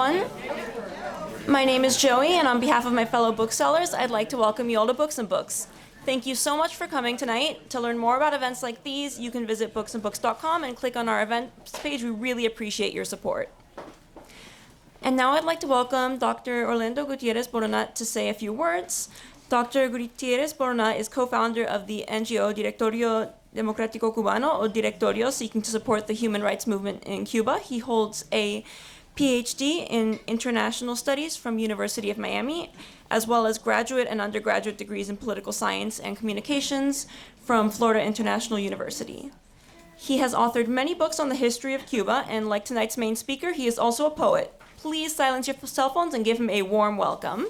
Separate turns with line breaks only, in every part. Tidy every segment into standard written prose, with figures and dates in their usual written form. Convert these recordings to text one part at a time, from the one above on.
everyone. My name is Joey, and on behalf of my fellow booksellers, I'd like to welcome you all to Books and Books. Thank you so much for coming tonight. To learn more about events like these, you can visit booksandbooks.com and click on our events page. We really appreciate your support. And now I'd like to welcome Dr. Orlando Gutierrez Boronat to say a few words. Dr. Gutierrez Boronat is co-founder of the NGO Directorio Democrático Cubano, or Directorio, seeking to support the human rights movement in Cuba. He holds a PhD in International Studies from University of Miami, as well as graduate and undergraduate degrees in Political Science and Communications from Florida International University. He has authored many books on the history of Cuba, and like tonight's main speaker, he is also a poet. Please silence your cell phones and give him a warm welcome.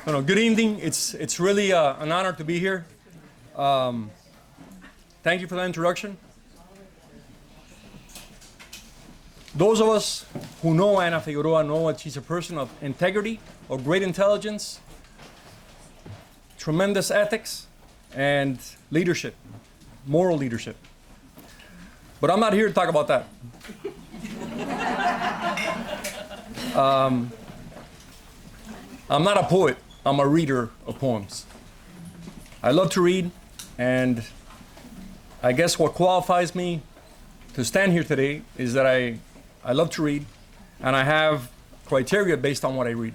Good evening. It's really an honor to be here. Thank you for that introduction. Those of us who know Ana Figueroa know that she's a person of integrity, of great intelligence, tremendous ethics, and leadership, moral leadership. But I'm not here to talk about that. I'm not a poet. I'm a reader of poems. I love to read, and I guess what qualifies me to stand here today is that I love to read, and I have criteria based on what I read.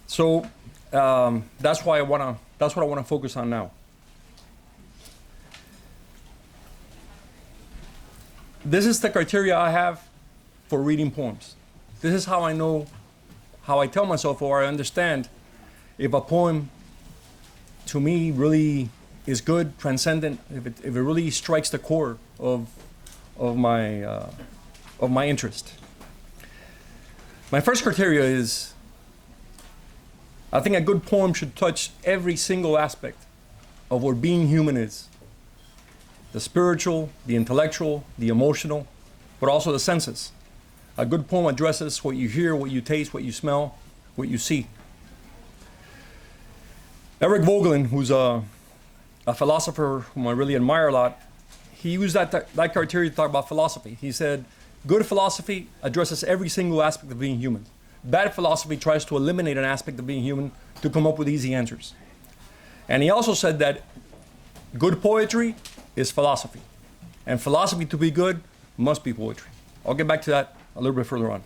So that's what I want to focus on now. This is the criteria I have for reading poems. This is how I know, how I tell myself, or I understand if a poem to me really is good, transcendent, if it really strikes the core of my interest. My first criteria is, I think a good poem should touch every single aspect of what being human is. The spiritual, the intellectual, the emotional, but also the senses. A good poem addresses what you hear, what you taste, what you smell, what you see. Eric Vogelin, who's a philosopher whom I really admire a lot, he used that criteria to talk about philosophy. He said, good philosophy addresses every single aspect of being human. Bad philosophy tries to eliminate an aspect of being human to come up with easy answers. And he also said that good poetry is philosophy. And philosophy, to be good, must be poetry. I'll get back to that a little bit further on.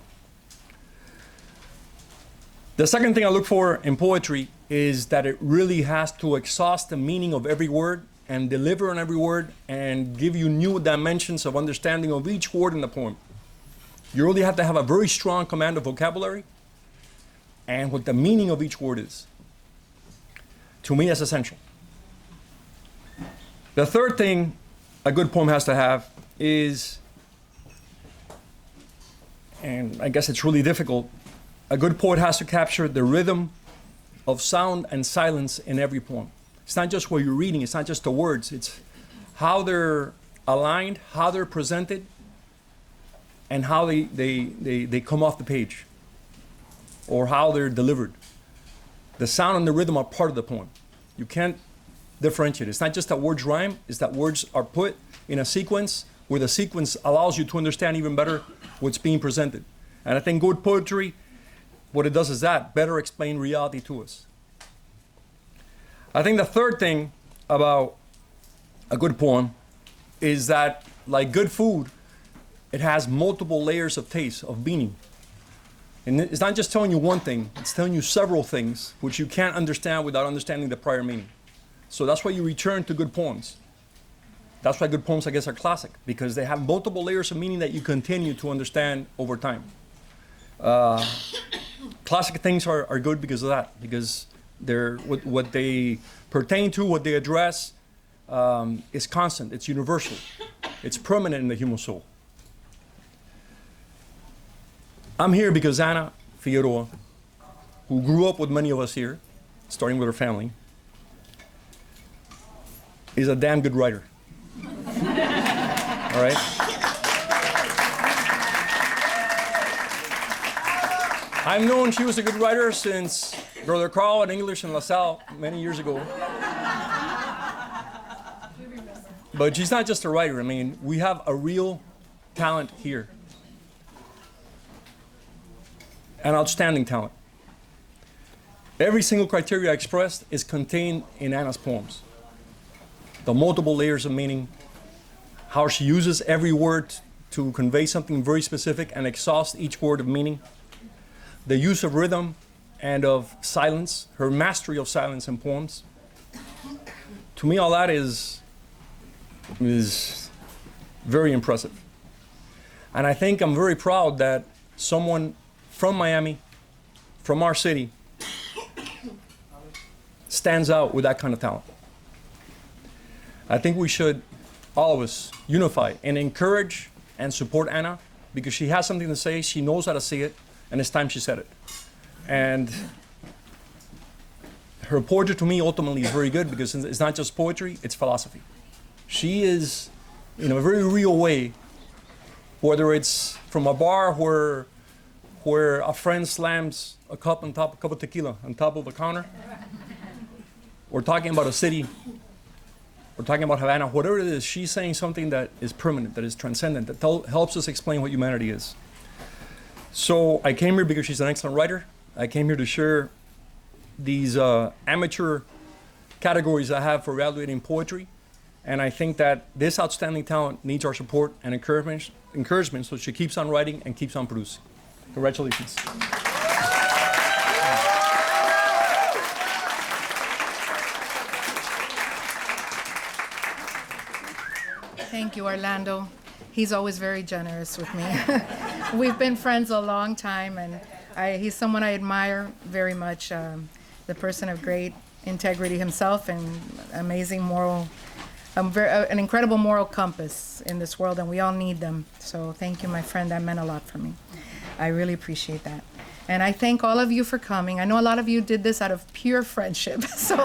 The second thing I look for in poetry is that it really has to exhaust the meaning of every word and deliver on every word and give you new dimensions of understanding of each word in the poem. You really have to have a very strong command of vocabulary and what the meaning of each word is. To me, that's essential. The third thing a good poem has to have is, and I guess it's really difficult, a good poet has to capture the rhythm of sound and silence in every poem. It's not just what you're reading, it's not just the words, it's how they're aligned, how they're presented, and how they come off the page, or how they're delivered. The sound and the rhythm are part of the poem. You can't differentiate. It's not just that words rhyme, it's that words are put in a sequence where the sequence allows you to understand even better what's being presented. And I think good poetry, what it does is that, better explain reality to us. I think the third thing about a good poem is that, like good food, it has multiple layers of taste, of meaning. And it's not just telling you one thing, it's telling you several things which you can't understand without understanding the prior meaning. So that's why you return to good poems. That's why good poems, I guess, are classic, because they have multiple layers of meaning that you continue to understand over time. Classic things are good because of that, because they're what they pertain to, what they address, is constant, it's universal, it's permanent in the human soul. I'm here because Ana Figueroa, who grew up with many of us here, starting with her family, is a damn good writer. All right? I've known she was a good writer since Brother Carl in English in LaSalle many years ago. But she's not just a writer. I mean, we have a real talent here. An outstanding talent. Every single criteria I expressed is contained in Anna's poems. The multiple layers of meaning, how she uses every word to convey something very specific and exhaust each word of meaning, the use of rhythm and of silence, her mastery of silence in poems. To me, all that is very impressive. And I think I'm very proud that someone from Miami, from our city, stands out with that kind of talent. I think we should, all of us, unify and encourage and support Anna because she has something to say, she knows how to say it, and it's time she said it. And her poetry to me ultimately is very good because it's not just poetry, it's philosophy. She is, in a very real way, whether it's from a bar where a friend slams a cup of tequila on top of a counter, or talking about a city, or talking about Havana, whatever it is, she's saying something that is permanent, that is transcendent, that helps us explain what humanity is. So I came here because she's an excellent writer. I came here to share these amateur categories I have for evaluating poetry. And I think that this outstanding talent needs our support and encouragement so she keeps on writing and keeps on producing. Congratulations.
Thank you, Orlando. He's always very generous with me. We've been friends a long time, and he's someone I admire very much, the person of great integrity himself and amazing moral, an incredible moral compass in this world, and we all need them. So thank you, my friend. That meant a lot for me. I really appreciate that. And I thank all of you for coming. I know a lot of you did this out of pure friendship, so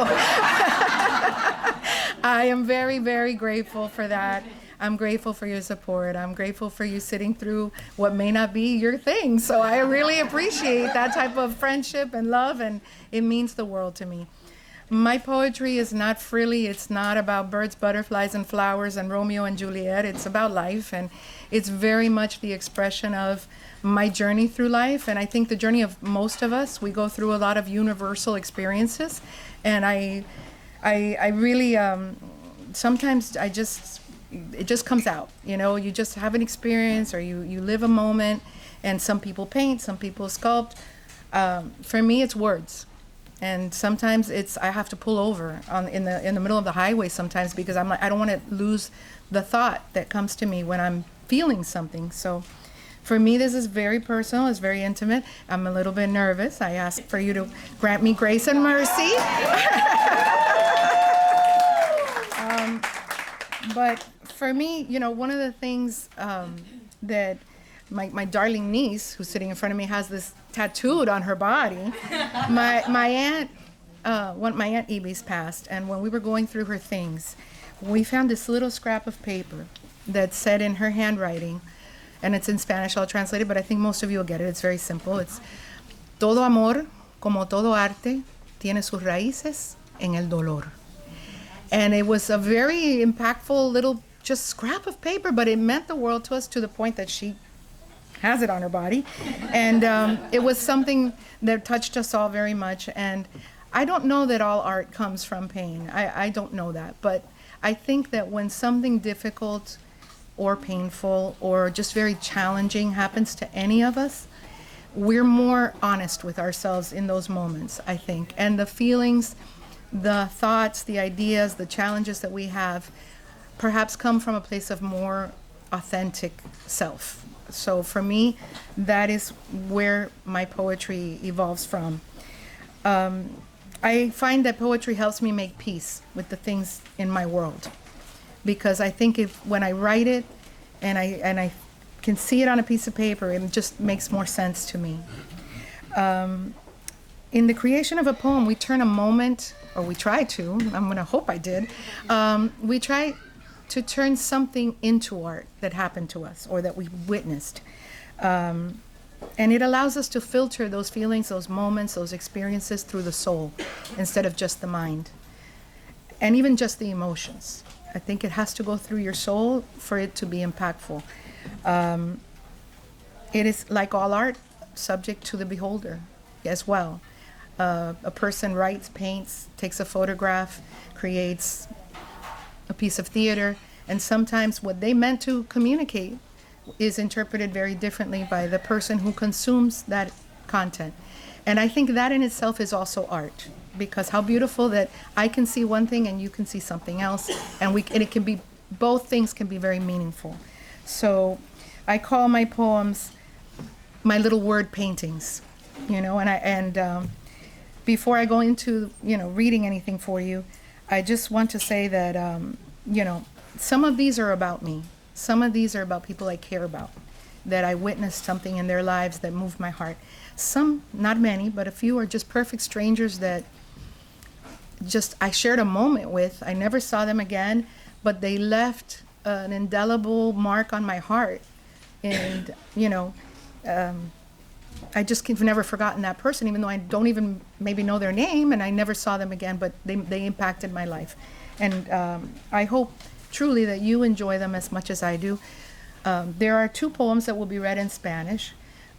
I am very, very grateful for that. I'm grateful for your support. I'm grateful for you sitting through what may not be your thing. So I really appreciate that type of friendship and love, and it means the world to me. My poetry is not frilly. It's not about birds, butterflies, and flowers and Romeo and Juliet. It's about life, and it's very much the expression of my journey through life. And I think the journey of most of us, we go through a lot of universal experiences. And I really, sometimes it just comes out, you know, you just have an experience or you live a moment, and some people paint, some people sculpt. For me, it's words. And sometimes I have to pull over in the middle of the highway sometimes because I'm like, I don't want to lose the thought that comes to me when I'm feeling something. So for me, this is very personal, it's very intimate. I'm a little bit nervous. I ask for you to grant me grace and mercy. But for me, you know, one of the things that my darling niece, who's sitting in front of me, has this tattooed on her body. My aunt Ibis passed, and when we were going through her things, we found this little scrap of paper that said in her handwriting, and it's in Spanish, I'll translate it, but I think most of you will get it. It's very simple. It's todo amor, como todo arte, tiene sus raíces en el dolor. And it was a very impactful little just scrap of paper, but it meant the world to us to the point that she has it on her body. And it was something that touched us all very much. And I don't know that all art comes from pain. I don't know that. But I think that when something difficult or painful or just very challenging happens to any of us, we're more honest with ourselves in those moments, I think. And the feelings, the thoughts, the ideas, the challenges that we have perhaps come from a place of more authentic self. So for me, that is where my poetry evolves from. I find that poetry helps me make peace with the things in my world, because I think when I write it and I can see it on a piece of paper, it just makes more sense to me. In the creation of a poem, we turn a moment, or we try to, I'm gonna hope I did, we try to turn something into art that happened to us or that we witnessed. And it allows us to filter those feelings, those moments, those experiences through the soul instead of just the mind, and even just the emotions. I think it has to go through your soul for it to be impactful. It is, like all art, subject to the beholder as well. A person writes, paints, takes a photograph, creates a piece of theater, and sometimes what they meant to communicate is interpreted very differently by the person who consumes that content. And I think that in itself is also art, because how beautiful that I can see one thing and you can see something else, and it can be, both things can be very meaningful. So I call my poems my little word paintings, and before I go into, reading anything for you, I just want to say that, some of these are about me. Some of these are about people I care about, that I witnessed something in their lives that moved my heart. Some, not many, but a few are just perfect strangers that just I shared a moment with. I never saw them again, but they left an indelible mark on my heart. And, I just have never forgotten that person, even though I don't even maybe know their name, and I never saw them again, but they impacted my life. And I hope truly that you enjoy them as much as I do. There are 2 poems that will be read in Spanish,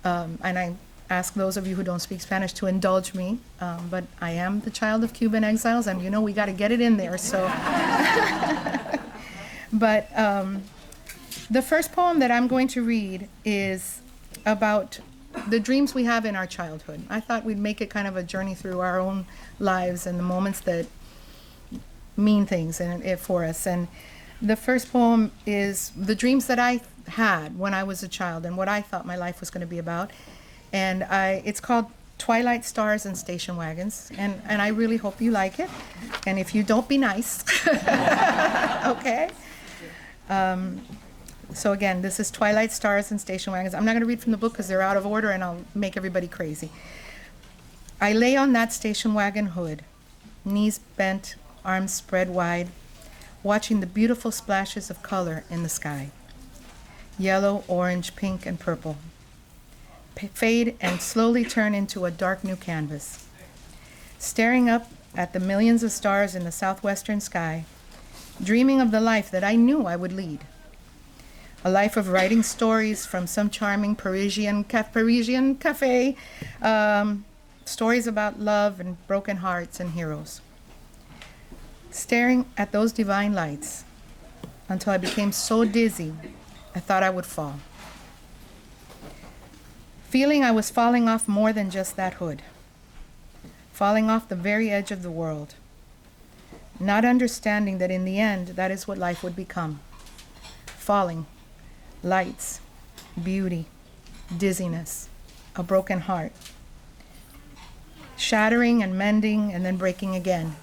and I ask those of you who don't speak Spanish to indulge me, but I am the child of Cuban exiles, and we got to get it in there, so. But the first poem that I'm going to read is about the dreams we have in our childhood. I thought we'd make it kind of a journey through our own lives and the moments that mean things for us. And the first poem is the dreams that I had when I was a child and what I thought my life was going to be about. And it's called Twilight Stars and Station Wagons. And I really hope you like it. And if you don't, be nice. Okay? So again, this is Twilight Stars and Station Wagons. I'm not going to read from the book because they're out of order and I'll make everybody crazy. I lay on that station wagon hood, knees bent, arms spread wide, watching the beautiful splashes of color in the sky. Yellow, orange, pink, and purple. Fade and slowly turn into a dark new canvas. Staring up at the millions of stars in the southwestern sky, dreaming of the life that I knew I would lead. A life of writing stories from some charming Parisian cafe, stories about love and broken hearts and heroes. Staring at those divine lights until I became so dizzy I thought I would fall. Feeling I was falling off more than just that hood, falling off the very edge of the world, not understanding that in the end that is what life would become. Falling. Lights, beauty, dizziness, a broken heart, shattering and mending and then breaking again.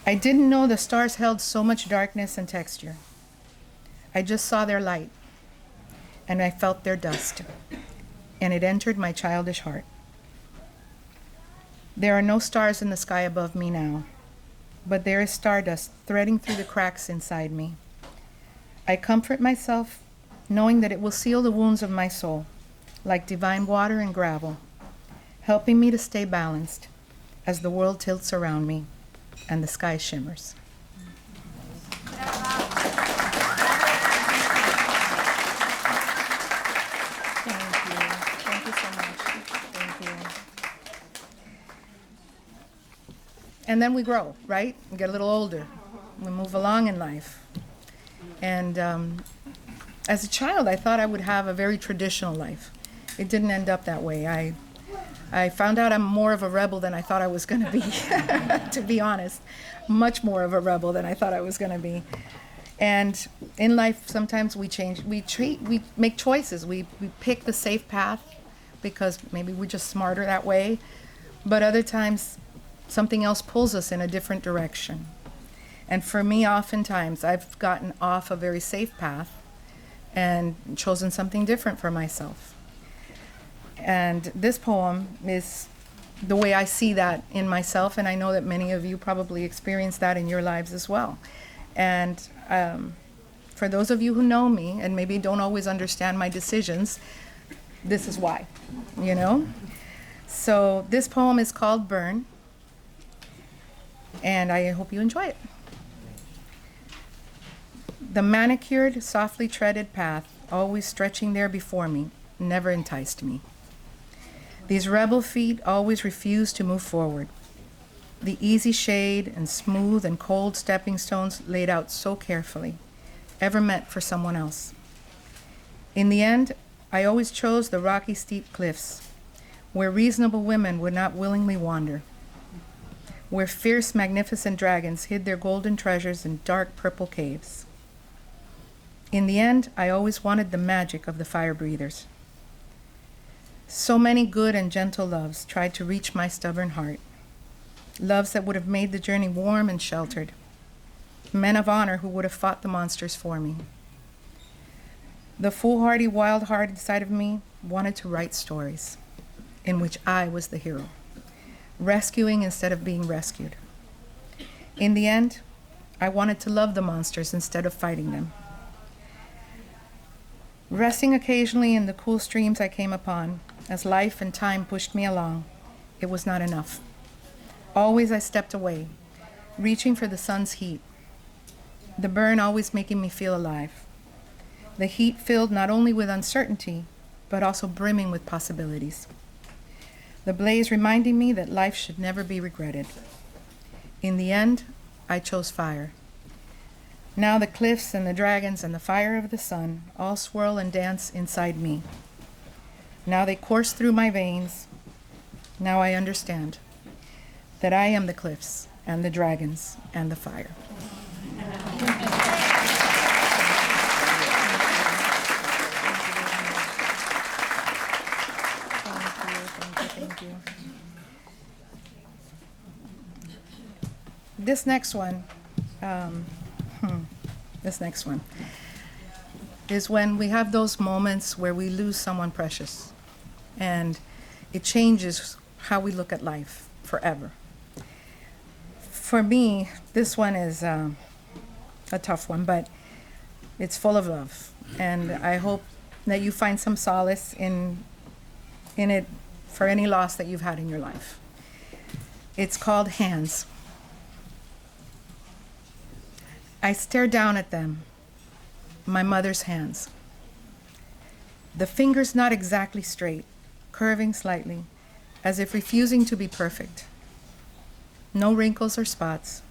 I didn't know the stars held so much darkness and texture. I just saw their light, and I felt their dust, and it entered my childish heart. There are no stars in the sky above me now, but there is stardust threading through the cracks inside me. I comfort myself knowing that it will seal the wounds of my soul, like divine water and gravel, helping me to stay balanced as the world tilts around me and the sky shimmers. Thank you so much. Thank you. And then we grow, right? We get a little older. We move along in life. And as a child, I thought I would have a very traditional life. It didn't end up that way. I found out I'm more of a rebel than I thought I was going to be, to be honest. Much more of a rebel than I thought I was going to be. And in life, sometimes we change. We make choices. We pick the safe path because maybe we're just smarter that way. But other times, something else pulls us in a different direction. And for me, oftentimes, I've gotten off a very safe path and chosen something different for myself. And this poem is the way I see that in myself, and I know that many of you probably experience that in your lives as well. And for those of you who know me and maybe don't always understand my decisions, this is why, So this poem is called Burn, and I hope you enjoy it. The manicured, softly treaded path, always stretching there before me, never enticed me. These rebel feet always refused to move forward. The easy shade and smooth and cold stepping stones laid out so carefully, ever meant for someone else. In the end, I always chose the rocky, steep cliffs, where reasonable women would not willingly wander, where fierce, magnificent dragons hid their golden treasures in dark purple caves. In the end, I always wanted the magic of the fire breathers. So many good and gentle loves tried to reach my stubborn heart, loves that would have made the journey warm and sheltered, men of honor who would have fought the monsters for me. The foolhardy, wild-hearted side of me wanted to write stories in which I was the hero, rescuing instead of being rescued. In the end, I wanted to love the monsters instead of fighting them. Resting occasionally in the cool streams I came upon, as life and time pushed me along, it was not enough. Always I stepped away, reaching for the sun's heat, the burn always making me feel alive. The heat filled not only with uncertainty, but also brimming with possibilities. The blaze reminding me that life should never be regretted. In the end, I chose fire. Now the cliffs and the dragons and the fire of the sun all swirl and dance inside me. Now they course through my veins. Now I understand that I am the cliffs and the dragons and the fire. Thank you. This next one is when we have those moments where we lose someone precious, and it changes how we look at life forever. For me, this one is a tough one, but it's full of love, and I hope that you find some solace in it for any loss that you've had in your life. It's called Hands. I stare down at them, my mother's hands. The fingers not exactly straight, curving slightly, as if refusing to be perfect. No wrinkles or spots,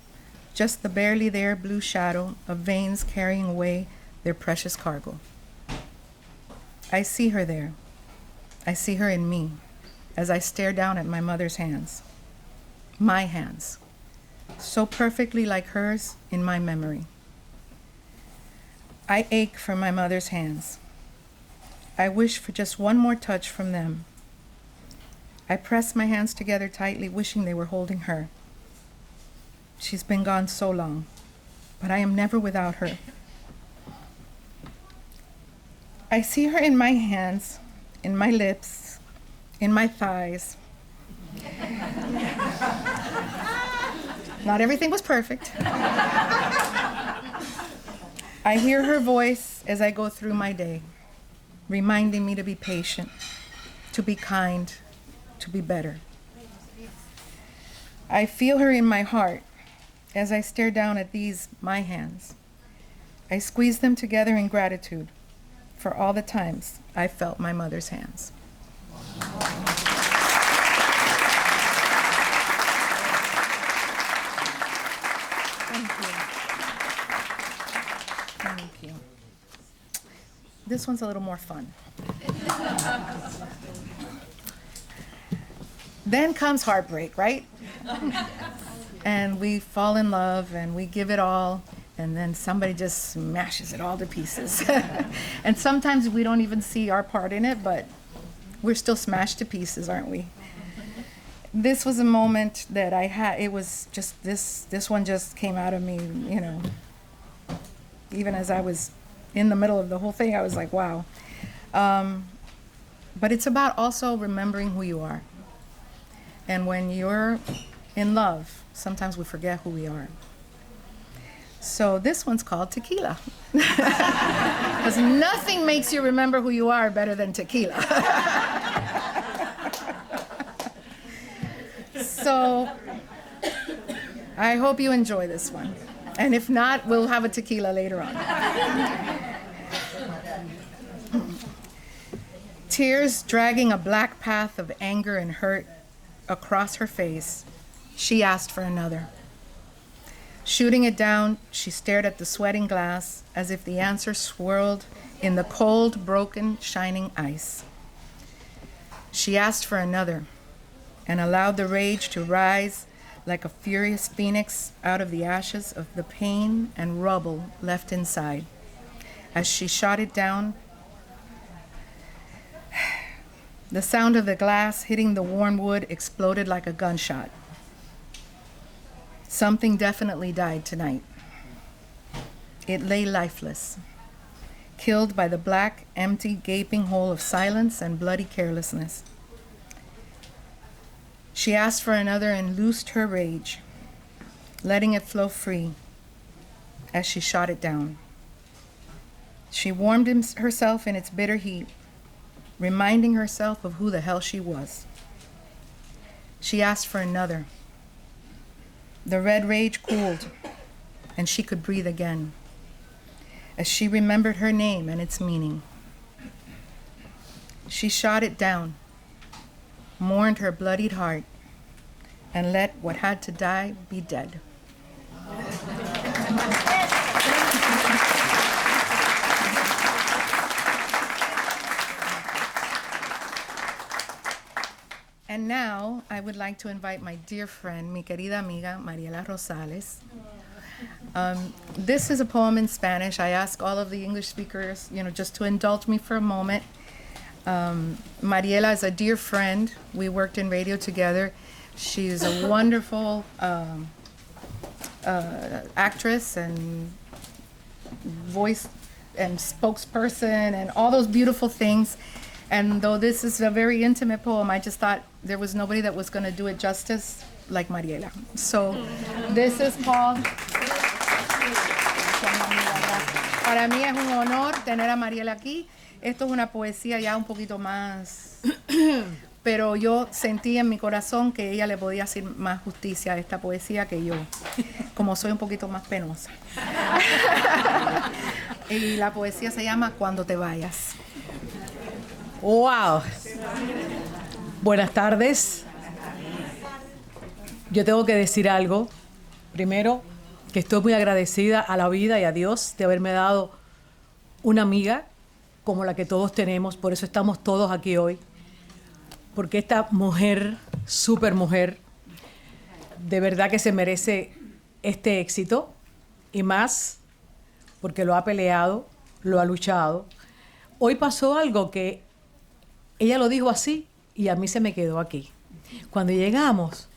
just the barely there blue shadow of veins carrying away their precious cargo. I see her there. I see her in me as I stare down at my mother's hands. My hands, so perfectly like hers in my memory. I ache for my mother's hands. I wish for just one more touch from them. I press my hands together tightly, wishing they were holding her. She's been gone so long, but I am never without her. I see her in my hands, in my lips, in my thighs. Not everything was perfect. I hear her voice as I go through my day, reminding me to be patient, to be kind, to be better. I feel her in my heart as I stare down at these, my hands. I squeeze them together in gratitude for all the times I felt my mother's hands. Thank you. This one's a little more fun. Then comes heartbreak, right? And we fall in love and we give it all, and then somebody just smashes it all to pieces. And sometimes we don't even see our part in it, but we're still smashed to pieces, aren't we? This was a moment that I had. It was just this one just came out of me, you know. Even as I was in the middle of the whole thing, I was like, wow. But it's about also remembering who you are. And when you're in love, sometimes we forget who we are. So this one's called Tequila. Because nothing makes you remember who you are better than tequila. So I hope you enjoy this one. And if not, we'll have a tequila later on. Tears dragging a black path of anger and hurt across her face, she asked for another. Shooting it down, she stared at the sweating glass as if the answer swirled in the cold, broken, shining ice. She asked for another and allowed the rage to rise like a furious phoenix out of the ashes of the pain and rubble left inside. As she shot it down, the sound of the glass hitting the worn wood exploded like a gunshot. Something definitely died tonight. It lay lifeless, killed by the black, empty, gaping hole of silence and bloody carelessness. She asked for another and loosed her rage, letting it flow free as she shot it down. She warmed herself in its bitter heat, reminding herself of who the hell she was. She asked for another. The red rage cooled, and she could breathe again as she remembered her name and its meaning. She shot it down, mourned her bloodied heart, and let what had to die be dead. And now I would like to invite my dear friend, mi querida amiga, Mariela Rosales. This is a poem in Spanish. I ask all of the English speakers, just to indulge me for a moment. Mariela is a dear friend. We worked in radio together. She's a wonderful actress and voice and spokesperson and all those beautiful things. And though this is a very intimate poem, I just thought there was nobody that was going to do it justice like Mariela. So this is called... Para mí es un honor tener a Mariela aquí. Esto es una poesía ya un poquito más... Pero yo sentí en mi corazón que ella le podía hacer más justicia a esta poesía que yo, como soy un poquito más penosa. Y la poesía se llama Cuando te vayas.
¡Wow! Buenas tardes. Yo tengo que decir algo. Primero, que estoy muy agradecida a la vida y a Dios de haberme dado una amiga como la que todos tenemos. Por eso estamos todos aquí hoy. Porque esta mujer, súper mujer, de verdad que se merece este éxito. Y más porque lo ha peleado, lo ha luchado. Hoy pasó algo que ella lo dijo así y a mí se me quedó aquí. Cuando llegamos,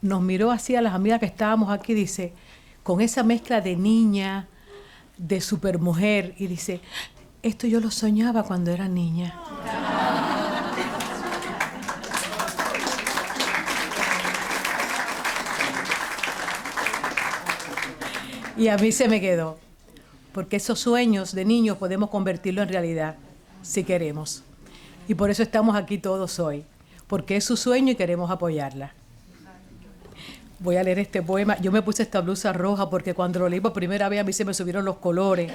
nos miró así a las amigas que estábamos aquí, dice, con esa mezcla de niña, de supermujer, y dice, esto yo lo soñaba cuando era niña. Y a mí se me quedó, porque esos sueños de niños podemos convertirlo en realidad, si queremos. Y por eso estamos aquí todos hoy, porque es su sueño y queremos apoyarla. Voy a leer este poema. Yo me puse esta blusa roja porque cuando lo leí por primera vez a mí se me subieron los colores.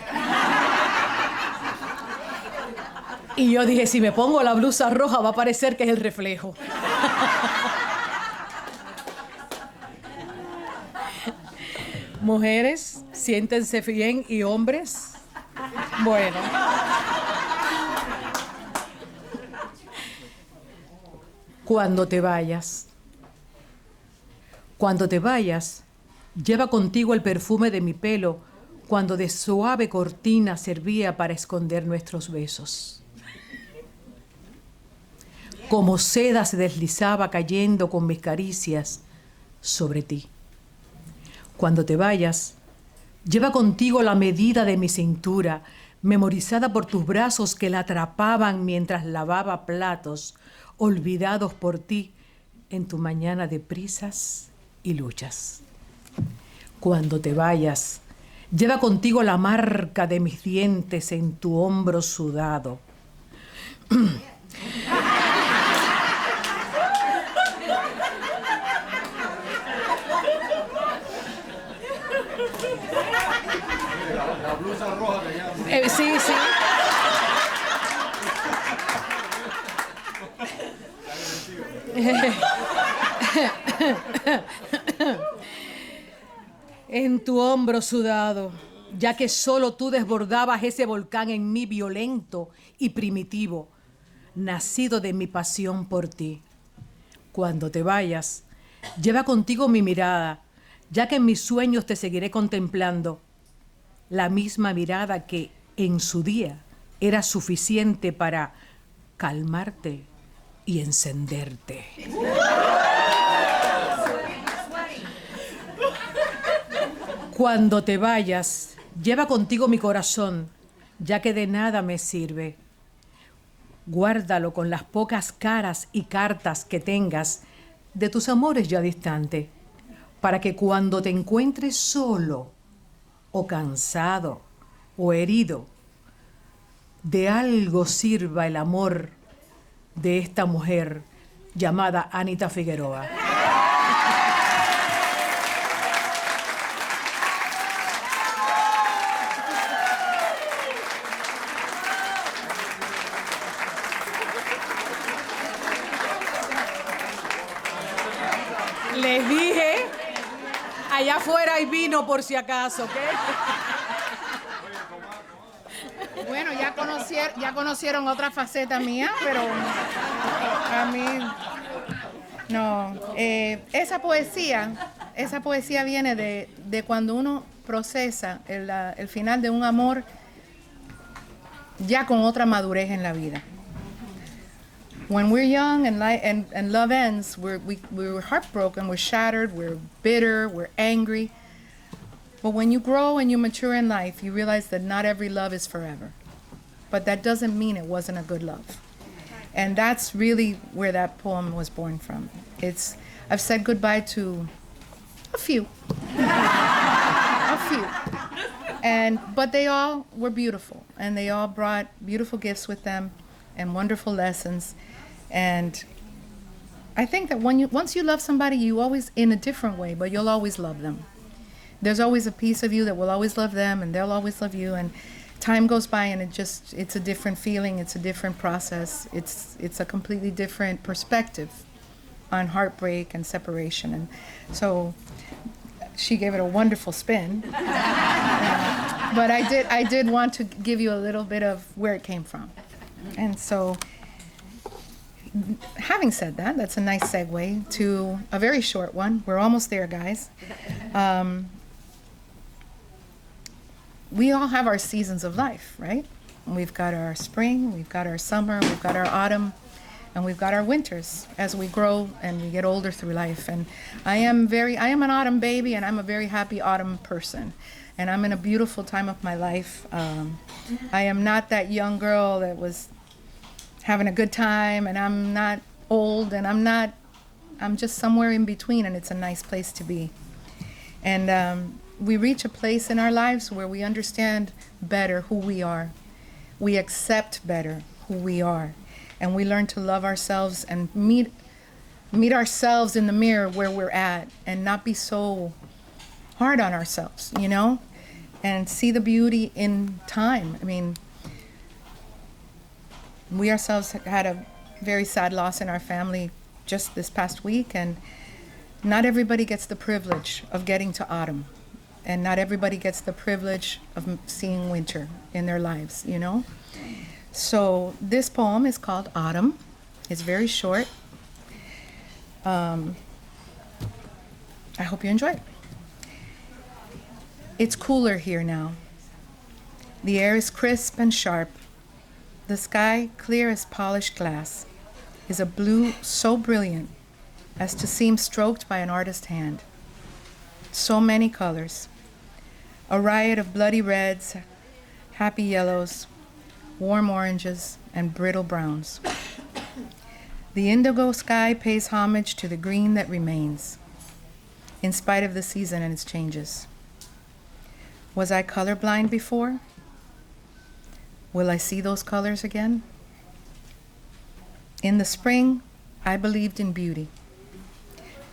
Y yo dije, si me pongo la blusa roja va a parecer que es el reflejo. Mujeres, siéntense bien, y hombres, bueno. Cuando te vayas. Cuando te vayas, lleva contigo el perfume de mi pelo, cuando de suave cortina servía para esconder nuestros besos. Como seda se deslizaba cayendo con mis caricias sobre ti. Cuando te vayas, lleva contigo la medida de mi cintura, memorizada por tus brazos que la atrapaban mientras lavaba platos, olvidados por ti en tu mañana de prisas y luchas. Cuando te vayas, lleva contigo la marca de mis dientes en tu hombro sudado. Sí, sí. En tu hombro sudado, ya que solo tú desbordabas ese volcán en mí violento y primitivo, nacido de mi pasión por ti. Cuando te vayas, lleva contigo mi mirada, ya que en mis sueños te seguiré contemplando. La misma mirada que en su día era suficiente para calmarte y encenderte. Cuando te vayas, lleva contigo mi corazón, ya que de nada me sirve. Guárdalo con las pocas caras y cartas que tengas de tus amores ya distantes, para que cuando te encuentres solo o cansado o herido, de algo sirva el amor de esta mujer llamada Anita Figueroa. Les dije, allá afuera hay vino por si acaso, ¿ok?
Bueno, ya conocieron otra faceta mía, pero a mí no. Esa poesía viene de cuando uno procesa el final de un amor ya con otra madurez en la vida. When we're young and love ends, we're heartbroken, we're shattered, we're bitter, we're angry. But when you grow and you mature in life, you realize that not every love is forever. But that doesn't mean it wasn't a good love. And that's really where that poem was born from. I've said goodbye to a few. A few. But they all were beautiful, and they all brought beautiful gifts with them and wonderful lessons. And I think that once you love somebody, you always, in a different way, but you'll always love them. There's always a piece of you that will always love them, and they'll always love you. And time goes by, and it's a different feeling. It's a different process. It's a completely different perspective on heartbreak and separation. And so she gave it a wonderful spin. But I did want to give you a little bit of where it came from. And so, having said that, that's a nice segue to a very short one. We're almost there, guys. We all have our seasons of life, right? We've got our spring, we've got our summer, we've got our autumn, and we've got our winters as we grow and we get older through life. And I am an autumn baby, and I'm a very happy autumn person. And I'm in a beautiful time of my life. I am not that young girl that was having a good time, and I'm not old, and I'm just somewhere in between, and it's a nice place to be. And we reach a place in our lives where we understand better who we are. We accept better who we are. And we learn to love ourselves and meet ourselves in the mirror where we're at, and not be so hard on ourselves, you know? And see the beauty in time. I mean, we ourselves had a very sad loss in our family just this past week, and not everybody gets the privilege of getting to autumn. And not everybody gets the privilege of seeing winter in their lives, you know? So this poem is called Autumn. It's very short. I hope you enjoy it. It's cooler here now. The air is crisp and sharp. The sky, clear as polished glass, is a blue so brilliant as to seem stroked by an artist's hand. So many colors. A riot of bloody reds, happy yellows, warm oranges, and brittle browns. The indigo sky pays homage to the green that remains, in spite of the season and its changes. Was I colorblind before? Will I see those colors again? In the spring, I believed in beauty,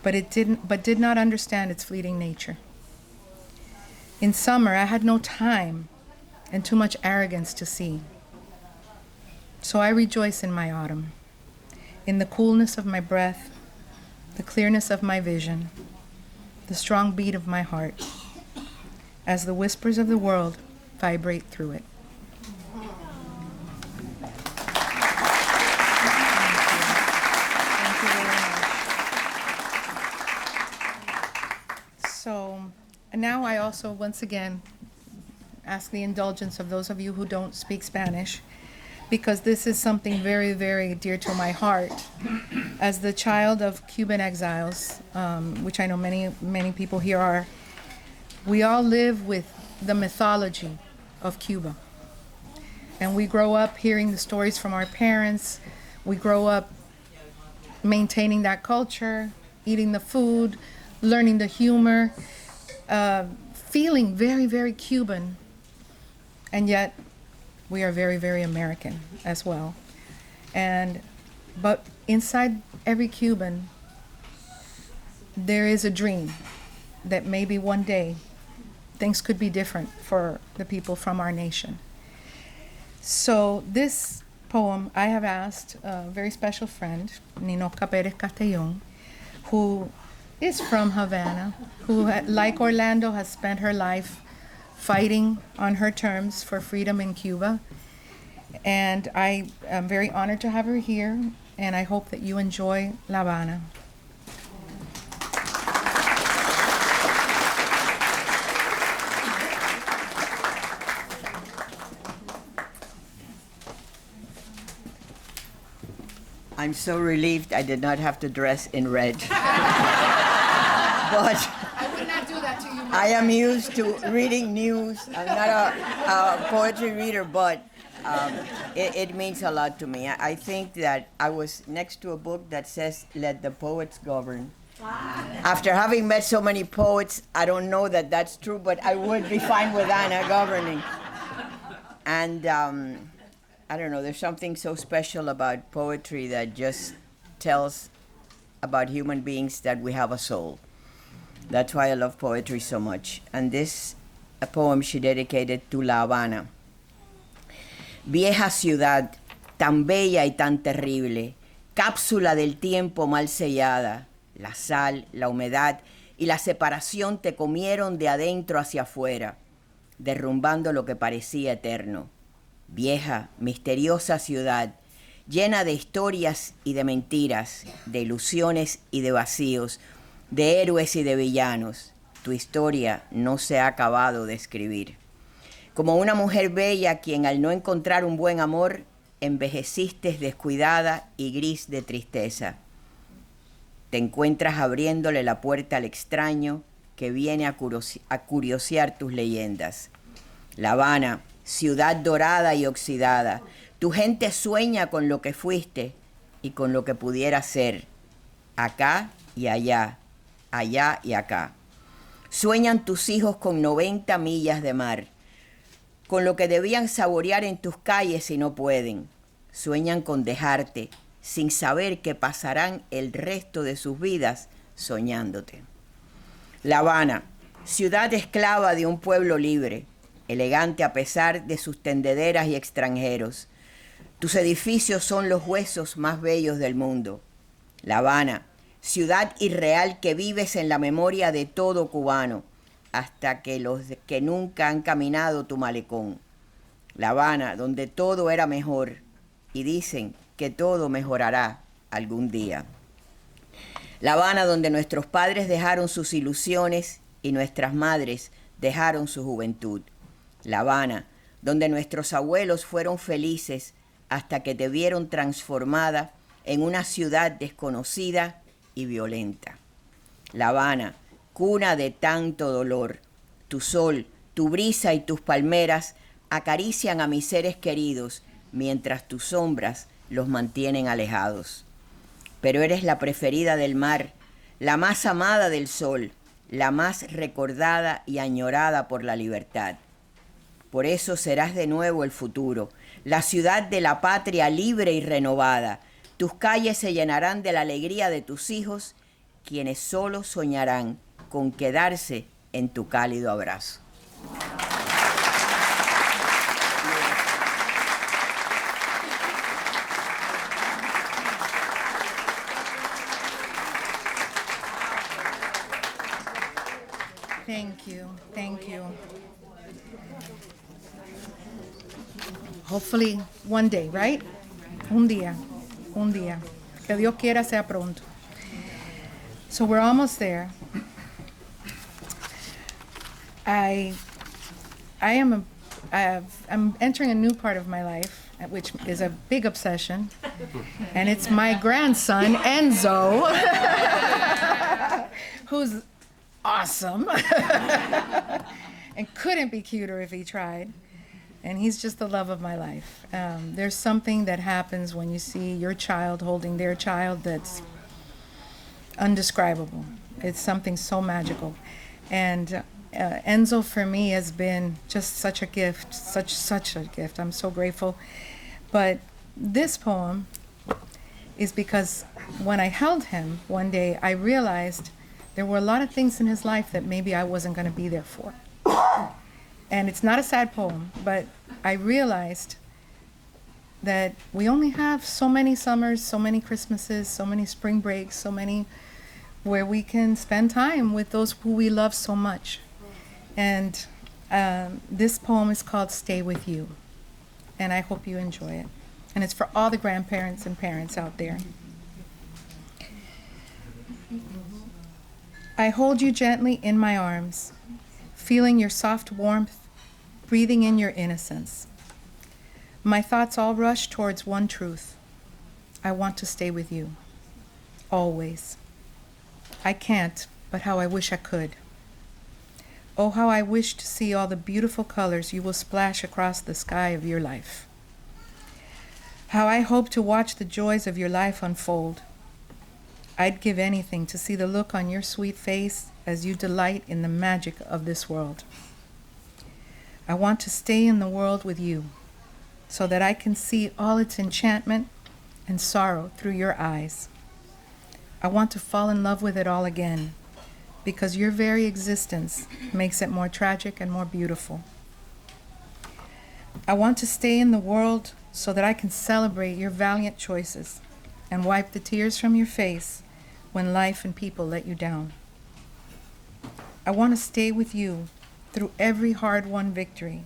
but did not understand its fleeting nature. In summer, I had no time and too much arrogance to see. So I rejoice in my autumn, in the coolness of my breath, the clearness of my vision, the strong beat of my heart, as the whispers of the world vibrate through it. Thank you very much. So now I also, once again, ask the indulgence of those of you who don't speak Spanish, because this is something very, very dear to my heart. As the child of Cuban exiles, which I know many people here are, we all live with the mythology of Cuba. And we grow up hearing the stories from our parents. We grow up maintaining that culture, eating the food, learning the humor, feeling very, very Cuban. And yet, we are very, very American as well. But inside every Cuban, there is a dream that maybe one day things could be different for the people from our nation. So this poem, I have asked a very special friend, Ninoca Perez Castellón, who is from Havana, who, like Orlando, has spent her life fighting on her terms for freedom in Cuba. And I am very honored to have her here, and I hope that you enjoy La Habana.
I'm so relieved I did not have to dress in red. But
I would not do that to you.
I am used to reading news. I'm not a poetry reader, but it means a lot to me. I think that I was next to a book that says, "Let the poets govern." After having met so many poets, I don't know that that's true, but I would be fine with Anna governing. And I don't know, there's something so special about poetry that just tells about human beings that we have a soul. That's why I love poetry so much. And this a poem she dedicated to La Habana. Vieja ciudad, tan bella y tan terrible, cápsula del tiempo mal sellada, la sal, la humedad y la separación te comieron de adentro hacia afuera, derrumbando lo que parecía eterno. Vieja, misteriosa ciudad, llena de historias y de mentiras, de ilusiones y de vacíos, de héroes y de villanos. Tu historia no se ha acabado de escribir. Como una mujer bella quien al no encontrar un buen amor, envejeciste descuidada y gris de tristeza. Te encuentras abriéndole la puerta al extraño que viene a curiosear tus leyendas. La Habana, ciudad dorada y oxidada, tu gente sueña con lo que fuiste y con lo que pudiera ser, acá y allá, allá y acá. Sueñan tus hijos con 90 millas de mar, con lo que debían saborear en tus calles y no pueden. Sueñan con dejarte, sin saber que pasarán el resto de sus vidas soñándote. La Habana, ciudad esclava de un pueblo libre, elegante a pesar de sus tendederas y extranjeros. Tus edificios son los huesos más bellos del mundo. La Habana, ciudad irreal que vives en la memoria de todo cubano, hasta que los que nunca han caminado tu malecón. La Habana, donde todo era mejor, y dicen que todo mejorará algún día. La Habana, donde nuestros padres dejaron sus ilusiones y nuestras madres dejaron su juventud. La Habana, donde nuestros abuelos fueron felices hasta que te vieron transformada en una ciudad desconocida y violenta. La Habana, cuna de tanto dolor. Tu sol, tu brisa y tus palmeras acarician a mis seres queridos, mientras tus sombras los mantienen alejados. Pero eres la preferida del mar, la más amada del sol, la más recordada y añorada por la libertad. Por eso serás de nuevo el futuro, la ciudad de la patria libre y renovada. Tus calles se llenarán de la alegría de tus hijos, quienes solo soñarán con quedarse en tu cálido abrazo.
Thank you. Thank you. Hopefully one day, right? Un día. Un día. Que Dios quiera sea pronto. So we're almost there. I'm entering a new part of my life, which is a big obsession, and it's my grandson Enzo, who's awesome and couldn't be cuter if he tried. And he's just the love of my life. There's something that happens when you see your child holding their child that's undescribable. It's something so magical. And Enzo for me has been just such a gift, such a gift. I'm so grateful. But this poem is because when I held him one day, I realized there were a lot of things in his life that maybe I wasn't going to be there for. And it's not a sad poem, but I realized that we only have so many summers, so many Christmases, so many spring breaks, so many where we can spend time with those who we love so much. And this poem is called Stay With You, and I hope you enjoy it. And it's for all the grandparents and parents out there. I hold you gently in my arms, feeling your soft warmth, breathing in your innocence. My thoughts all rush towards one truth. I want to stay with you, always. I can't, but how I wish I could. Oh, how I wish to see all the beautiful colors you will splash across the sky of your life. How I hope to watch the joys of your life unfold. I'd give anything to see the look on your sweet face as you delight in the magic of this world. I want to stay in the world with you so that I can see all its enchantment and sorrow through your eyes. I want to fall in love with it all again because your very existence makes it more tragic and more beautiful. I want to stay in the world so that I can celebrate your valiant choices and wipe the tears from your face when life and people let you down. I want to stay with you through every hard-won victory,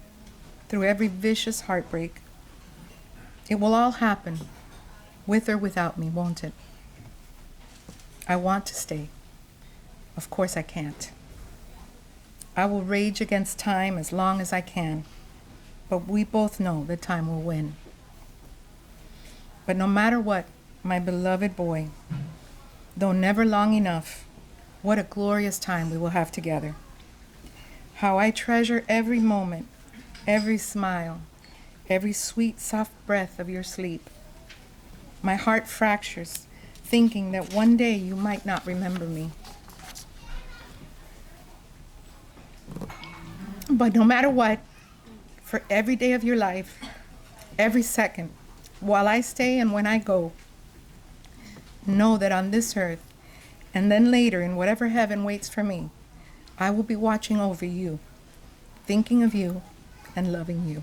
through every vicious heartbreak. It will all happen, with or without me, won't it? I want to stay. Of course I can't. I will rage against time as long as I can, but we both know that time will win. But no matter what, my beloved boy, though never long enough, what a glorious time we will have together. How I treasure every moment, every smile, every sweet, soft breath of your sleep. My heart fractures, thinking that one day you might not remember me. But no matter what, for every day of your life, every second, while I stay and when I go, know that on this earth, and then later in whatever heaven waits for me, I will be watching over you, thinking of you, and loving you.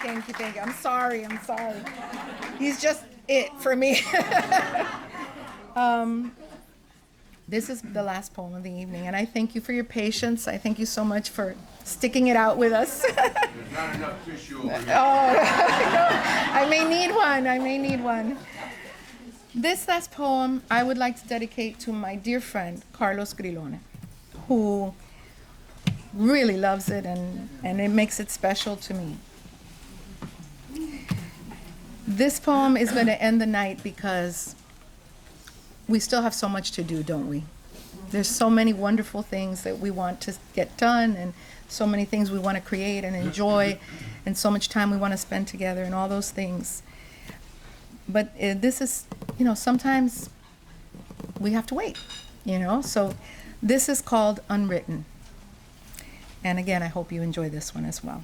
Thank you. I'm sorry. He's just it for me. This is the last poem of the evening, and I thank you for your patience. I thank you so much for sticking it out with us.
There's not enough tissue over here.
I may need one. This last poem I would like to dedicate to my dear friend, Carlos Grilone, who really loves it, and it makes it special to me. This poem is going to end the night because we still have so much to do, don't we? There's so many wonderful things that we want to get done, and so many things we want to create and enjoy, and so much time we want to spend together, and all those things. But this is, sometimes we have to wait, So this is called Unwritten. And again, I hope you enjoy this one as well.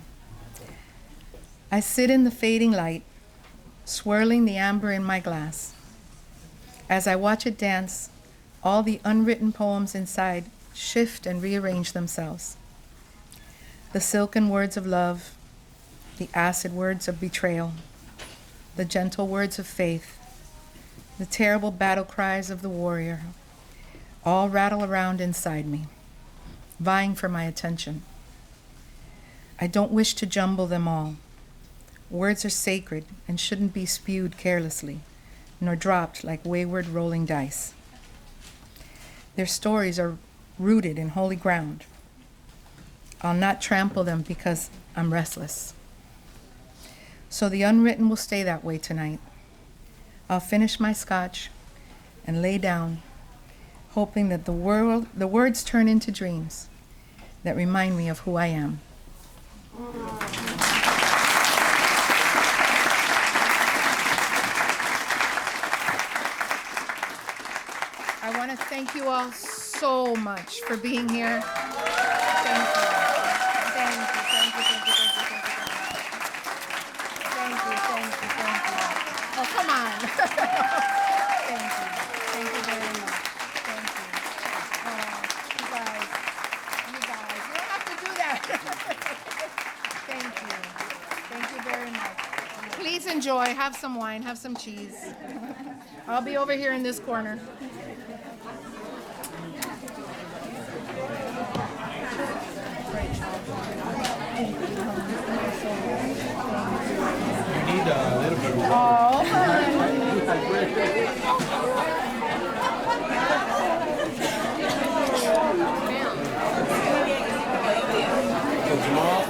I sit in the fading light, swirling the amber in my glass. As I watch it dance, all the unwritten poems inside shift and rearrange themselves. The silken words of love, the acid words of betrayal, the gentle words of faith, the terrible battle cries of the warrior, all rattle around inside me, vying for my attention. I don't wish to jumble them all. Words are sacred and shouldn't be spewed carelessly, nor dropped like wayward rolling dice. Their stories are rooted in holy ground. I'll not trample them because I'm restless. So the unwritten will stay that way tonight. I'll finish my scotch and lay down, hoping that the words turn into dreams that remind me of who I am. I want to thank you all so much for being here. Thank you. Thank you, thank you, thank you, thank you, thank you. Thank you, thank you, thank you. Oh, come on. Thank you. Thank you very much. Thank you. You guys, you don't have to do that. Thank you. Thank you very much. Please enjoy. Have some wine, have some cheese. I'll be over here in this corner. Oh,
So tomorrow,